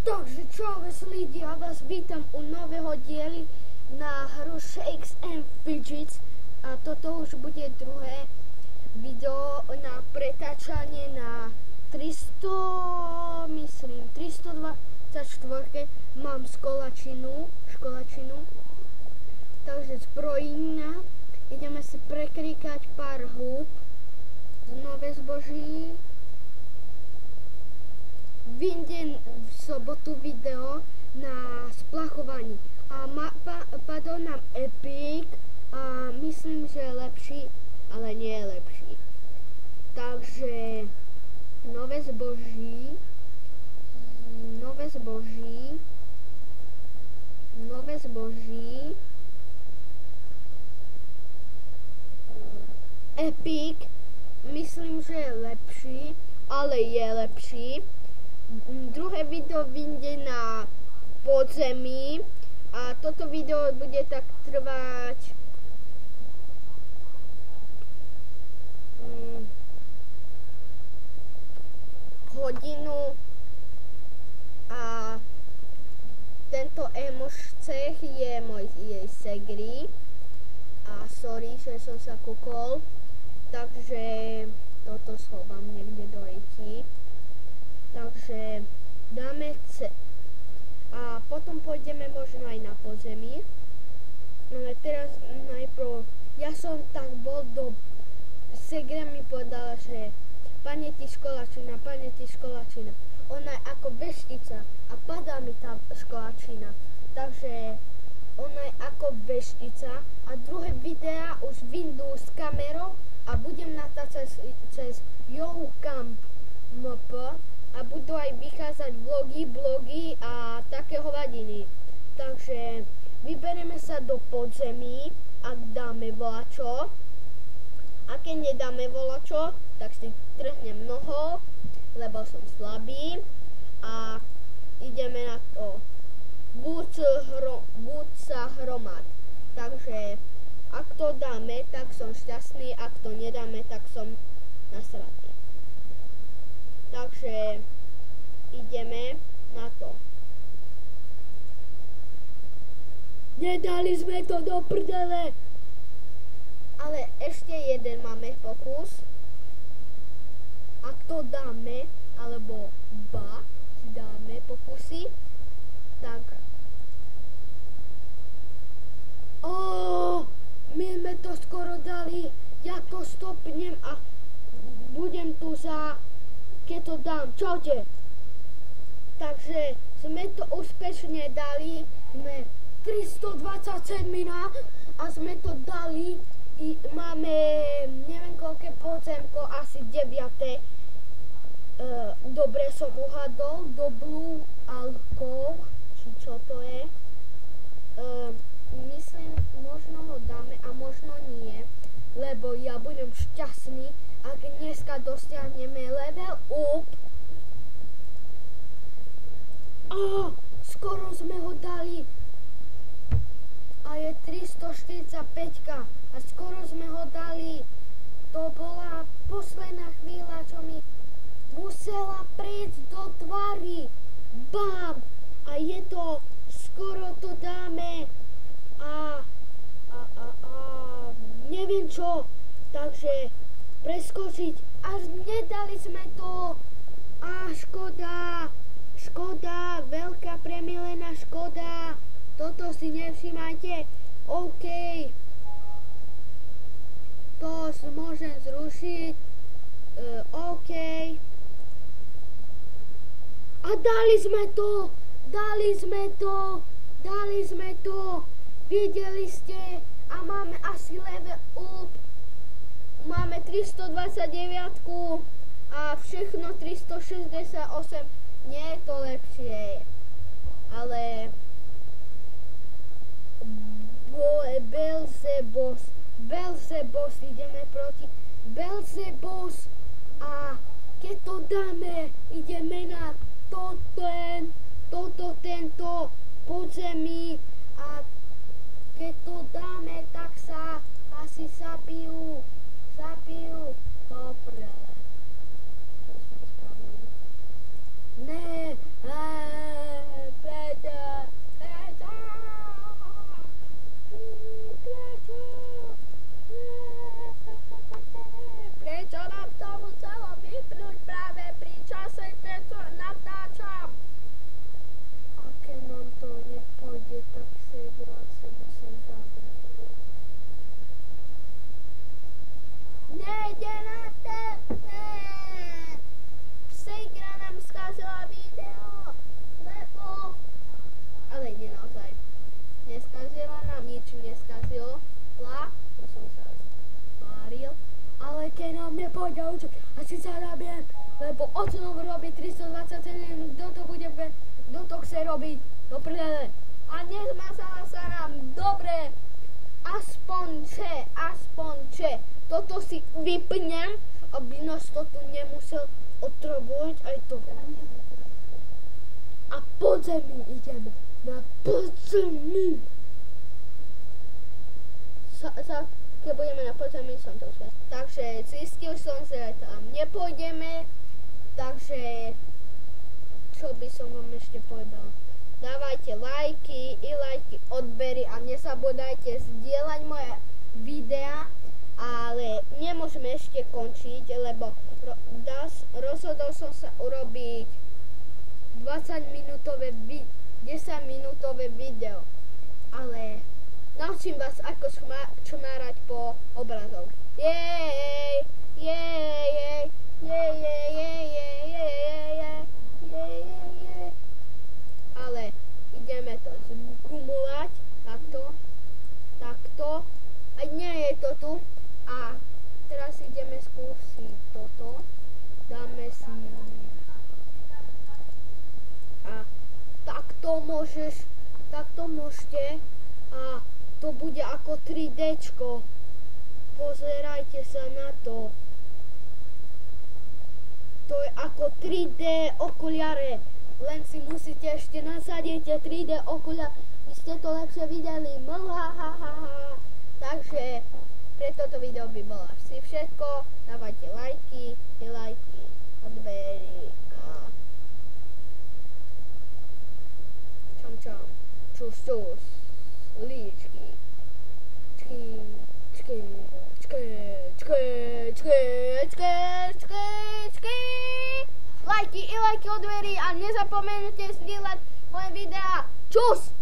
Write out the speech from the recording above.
Takže čau vás lidi, ja vás vítam u nového diely na hru Shakes and Fidgets a toto už bude druhé video na pretáčanie na 324. Mám školačinu, takže zbrojina, ideme si preklikať pár húb z nové zboží. Vyjde v sobotu video na splachovaní a padol nám Epic a myslím, že je lepší, ale nie je lepší. Takže nové zboží, Epic, myslím, že je lepší, ale je lepší. Druhé video vyjde na podzemí a toto video bude tak trvať hodinu a tento emošcech je jej segry a sorry, že som sa kúkol, takže toto schovám niekde do ryti. Takže dáme C. A potom pôjdeme možno aj na podzemí. Ale teraz najprv, ja som tak bol do Segra mi povedala, že pane ti školačina. Ona je ako veštica a padá mi tá školačina. Takže ona je ako veštica a druhé videa už vyjdú s kamerou a budem natáčať cez YouCam MP. A budú aj vychádzať vlogy a také hovadiny. Takže vyberieme sa do podzemí, ak dáme volačo. A keď nedáme volačo, tak si trhnem nohou, lebo som slabý. A ideme na to. Buď sa hromad. Takže ak to dáme, tak som šťastný. Ak to nedáme, tak som nasratý. Takže ideme na to. Nedali sme to do prdele. Ale ešte jeden máme pokus. Ak to dáme, alebo si dáme pokusy, tak my sme to skoro dali. Ja to stopnem a budem tu keď to dám. Čaute. Takže sme to úspešne dali. Sme 327 a sme to dali. Máme neviem koľké podzemko, asi 9. Dobre som uhadol. Do Blue Alcove, či čo to je. Myslím, možno ho dáme a možno nie. Lebo ja budem šťastný, ak dneska dosiahneme level up. Skoro sme ho dali. A je 345 a skoro sme ho dali. To bola posledná chvíľa, čo mi musela prejsť do tvary. Bam! A je to, skoro to dáme. Neviem čo, takže preskočiť, až nedali sme to. Škoda, veľká premilená škoda. Toto si nevšimajte. OK. To môžem zrušiť. OK. A dali sme to. Videli ste. A máme asi level up. Máme 329 a všechno 368. Nie je to lepšie. Ale Belzebos, ideme proti Belzebos a keď to dáme, ideme na tento podzemí a keď to dáme, tak sa asi zabijú. Dobre. Čo sme spravili? Ne. video, lebo... Ale nie naozaj. Neskazila nám, nič neskazilo. To som sa zváril. Ale keď nám nepôjde účet, asi sa nabiem, lebo ocenom robí 327, kto to chce robiť do prdele. A nezmazala sa nám, dobre, aspoň če. Toto si vypnem, aby nás to tu nemusel otravovať aj to. A podzemí ideme, na podzemí. Keď budeme na podzemí, som to už. Takže zistil som, že tam nepôjdeme, takže čo by som vám ešte povedal. Dávajte lajky, odbery a nezabudajte zdieľať moje videá, ale nemôžeme ešte končiť, lebo rozhodol som sa urobiť 10-minútové video, ale naučím vás, ako čmárať po obrazoch. Ale ideme to zgumovať, takto. A nie je to tu. A teraz ideme skúsiť toto. Dáme si... A takto môžete. A to bude ako 3Dčko. Pozerajte sa na to. To je ako 3D okuliare. Len si musíte ešte nasadiť 3D okuliare. Vy ste to lepšie videli. Takže pre toto video by bolo asi všetko. Dávajte lajky, odbery a čom. Čus. Líčky. Lajky, odbery a nezapomeňte zdieľať moje videá. Čus!